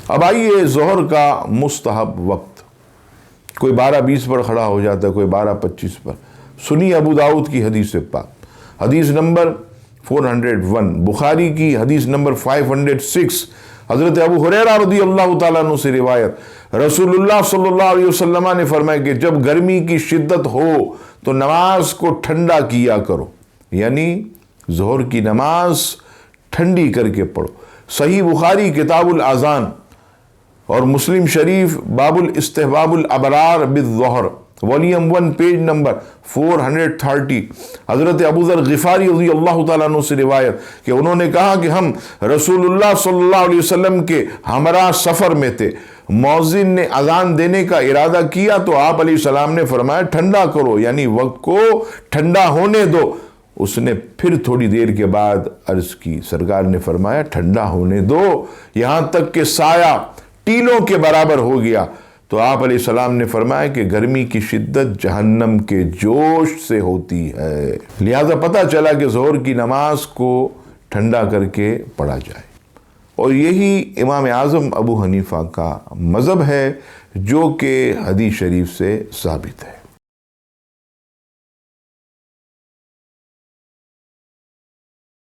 اب آئیے ظہر کا مستحب وقت، کوئی 12:20 پر کھڑا ہو جاتا ہے، کوئی 12:25 پر۔ سنی ابو داؤد کی حدیث پاک، حدیث نمبر 401، بخاری کی حدیث نمبر 506، حضرت ابو ہریرہ رضی اللہ تعالیٰ عنہ سے روایت، رسول اللہ صلی اللہ علیہ وسلم نے فرمایا کہ جب گرمی کی شدت ہو تو نماز کو ٹھنڈا کیا کرو، یعنی ظہر کی نماز ٹھنڈی کر کے پڑھو۔ صحیح بخاری کتاب الاذان اور مسلم شریف باب الاستحباب الابرار بالظہر، والیوم 1 پیج نمبر 430، حضرت ابو ذر غفاری رضی اللہ تعالیٰ عنہ سے روایت کہ انہوں نے کہا کہ ہم رسول اللہ صلی اللہ علیہ وسلم کے ہمراہ سفر میں تھے، مؤذن نے اذان دینے کا ارادہ کیا تو آپ علیہ السلام نے فرمایا ٹھنڈا کرو، یعنی وقت کو ٹھنڈا ہونے دو۔ اس نے پھر تھوڑی دیر کے بعد عرض کی، سرکار نے فرمایا ٹھنڈا ہونے دو یہاں تک کہ سایہ ٹیلوں کے برابر ہو گیا، تو آپ علیہ السلام نے فرمایا کہ گرمی کی شدت جہنم کے جوش سے ہوتی ہے، لہذا پتہ چلا کہ ظہر کی نماز کو ٹھنڈا کر کے پڑھا جائے۔ اور یہی امام اعظم ابو حنیفہ کا مذہب ہے جو کہ حدیث شریف سے ثابت ہے۔